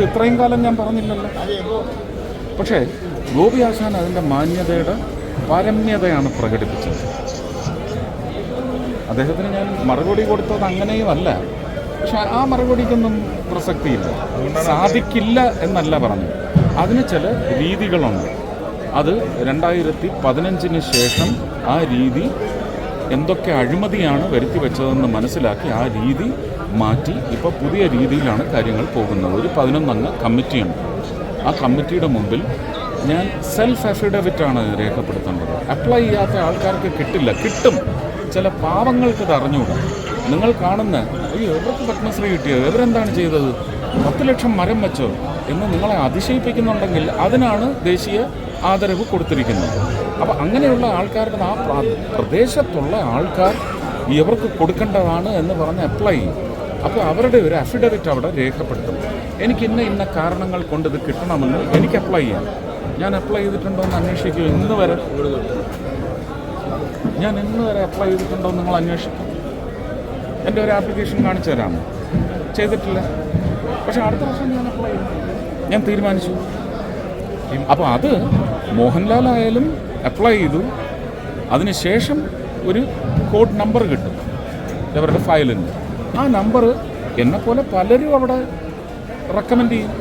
അത് ഇത്രയും കാലം ഞാൻ പറഞ്ഞില്ലല്ലോ. പക്ഷേ ഗോപി ആശാൻ അതിൻ്റെ മാന്യതയുടെ പാരമ്യതയാണ് പ്രകടിപ്പിച്ചത്. അദ്ദേഹത്തിന് ഞാൻ മറുപടി കൊടുത്തത് അങ്ങനെയുമല്ല. പക്ഷെ ആ മറുപടിക്കൊന്നും പ്രസക്തിയില്ല, സാധിക്കില്ല എന്നല്ല പറഞ്ഞു. അതിന് ചില രീതികളുണ്ട്. അത് 2015 ശേഷം ആ രീതി എന്തൊക്കെ അഴിമതിയാണ് വരുത്തി വെച്ചതെന്ന് മനസ്സിലാക്കി ആ രീതി മാറ്റി ഇപ്പോൾ പുതിയ രീതിയിലാണ് കാര്യങ്ങൾ പോകുന്നത്. ഒരു 11 അംഗ കമ്മിറ്റിയുണ്ട്. ആ കമ്മിറ്റിയുടെ മുമ്പിൽ ഞാൻ സെൽഫ് അഫിഡവിറ്റാണ് രേഖപ്പെടുത്തേണ്ടത്. അപ്ലൈ ചെയ്യാത്ത ആൾക്കാർക്ക് കിട്ടില്ല, കിട്ടും. ചില പാവങ്ങൾക്ക് ഇത് അറിഞ്ഞുകൂടാ. നിങ്ങൾ കാണുന്ന ഇവർക്ക് പത്മശ്രീ കിട്ടിയത്, ഇവരെന്താണ് ചെയ്തത്, 10 ലക്ഷം മരം വെച്ചോ എന്ന് നിങ്ങളെ അതിശയിപ്പിക്കുന്നുണ്ടെങ്കിൽ അതിനാണ് ദേശീയ ആദരവ് കൊടുത്തിരിക്കുന്നത്. അപ്പോൾ അങ്ങനെയുള്ള ആൾക്കാരുടെ ആ പ്രദേശത്തുള്ള ആൾക്കാർ ഇവർക്ക് കൊടുക്കേണ്ടതാണ് എന്ന് പറഞ്ഞ് അപ്ലൈ ചെയ്യും. അപ്പോൾ അവരുടെ ഒരു അഫിഡവിറ്റ് അവിടെ രേഖപ്പെടുത്തും. എനിക്ക് ഇന്ന കാരണങ്ങൾ കൊണ്ട് ഇത് കിട്ടണമെന്ന് എനിക്ക് അപ്ലൈ ചെയ്യാം. ഞാൻ അപ്ലൈ ചെയ്തിട്ടുണ്ടോ എന്ന് അന്വേഷിക്കും. ഇന്ന് വരെ അപ്ലൈ ചെയ്തിട്ടുണ്ടോ എന്ന് നിങ്ങൾ അന്വേഷിക്കും. എൻ്റെ ഒരു ആപ്ലിക്കേഷൻ കാണിച്ചു തരാമോ? ചെയ്തിട്ടില്ല. പക്ഷേ അടുത്ത വർഷം ഞാൻ അപ്ലൈ ചെയ്തു, ഞാൻ തീരുമാനിച്ചു. അപ്പോൾ അത് മോഹൻലാൽ ആയാലും അപ്ലൈ ചെയ്തു. അതിനുശേഷം ഒരു കോഡ് നമ്പർ കിട്ടും ഇവരുടെ ഫയലിന്. ആ നമ്പർ എന്നെപ്പോലെ പലരും അവിടെ റെക്കമെൻഡ് ചെയ്യും.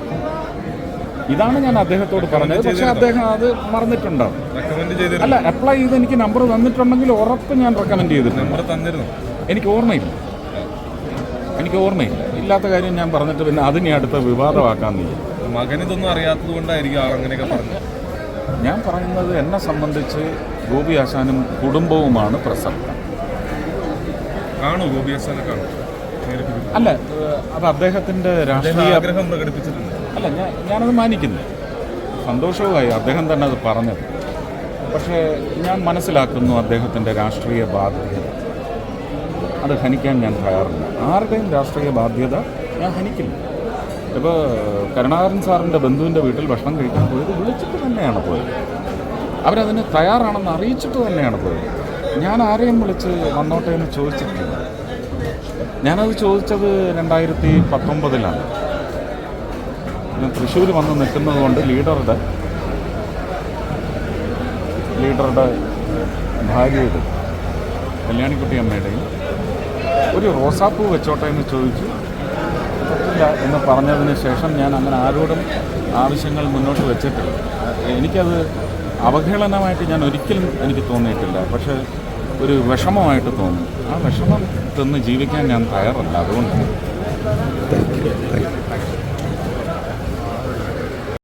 ഇതാണ് ഞാൻ അദ്ദേഹത്തോട് പറഞ്ഞത്. പക്ഷേ അദ്ദേഹം അത് മറന്നിട്ടുണ്ടാവും. അല്ല, അപ്ലൈ ചെയ്ത് എനിക്ക് നമ്പർ തന്നിട്ടുണ്ടെങ്കിൽ ഉറപ്പ് ഞാൻ റെക്കമെൻഡ് ചെയ്തിട്ടുണ്ട്. എനിക്ക് ഓർമ്മയില്ല. ഇല്ലാത്ത കാര്യം ഞാൻ പറഞ്ഞിട്ട് പിന്നെ അതിനെ അടുത്ത വിവാദമാക്കാൻ നീ മകനിതൊന്നും അറിയാത്തത് കൊണ്ടായിരിക്കും അങ്ങനെയൊക്കെ പറഞ്ഞത്. ഞാൻ പറയുന്നത് എന്നെ സംബന്ധിച്ച് ഗോപി ആശാനും കുടുംബവുമാണ് പ്രസക്തം. കാണൂ, ഗോപി ആശാനെ കാണൂ. അല്ല, അത് അദ്ദേഹത്തിൻ്റെ രാഷ്ട്രീയ ആഗ്രഹം പ്രകടിപ്പിച്ചിട്ടുണ്ട്. അല്ല, ഞാനത് മാനിക്കുന്നു. സന്തോഷവുമായി അദ്ദേഹം തന്നെ അത് പറഞ്ഞത്. പക്ഷേ ഞാൻ മനസ്സിലാക്കുന്നു അദ്ദേഹത്തിൻ്റെ രാഷ്ട്രീയ ബാധ്യത. അത് ഹനിക്കാൻ ഞാൻ തയ്യാറില്ല. ആരുടെയും രാഷ്ട്രീയ ബാധ്യത ഞാൻ ഹനിക്കില്ല. ഇപ്പോൾ കരുണാകരൻ സാറിൻ്റെ ബന്ധുവിൻ്റെ വീട്ടിൽ ഭക്ഷണം കഴിക്കാൻ പോയത് വിളിച്ചിട്ട് തന്നെയാണ് പോയത്. അവരതിന് തയ്യാറാണെന്ന് അറിയിച്ചിട്ട് തന്നെയാണ് പോയത്. ഞാൻ ആരെയും വിളിച്ച് വന്നോട്ടെ എന്ന് ചോദിച്ചിട്ടില്ല. ഞാനത് ചോദിച്ചത് 2019 ഞാൻ തൃശ്ശൂർ വന്ന് നിൽക്കുന്നത് കൊണ്ട് ലീഡറുടെ ഭാര്യയുടെ കല്യാണിക്കുട്ടി അമ്മയുടെയും ഒരു റോസാപ്പൂ വെച്ചോട്ടെ എന്ന് ചോദിച്ചു. പറ്റില്ല എന്ന് പറഞ്ഞതിന് ശേഷം ഞാൻ അങ്ങനെ ആരോടും ആവശ്യങ്ങൾ മുന്നോട്ട് വെച്ചിട്ടില്ല. എനിക്കത് അവഹേളനമായിട്ട് ഞാൻ ഒരിക്കലും എനിക്ക് തോന്നിയിട്ടില്ല. പക്ഷേ ഒരു വിഷമമായിട്ട് തോന്നി. ആ വിഷമം തിന്ന് ജീവിക്കാൻ ഞാൻ തയ്യാറല്ല. അതുകൊണ്ട്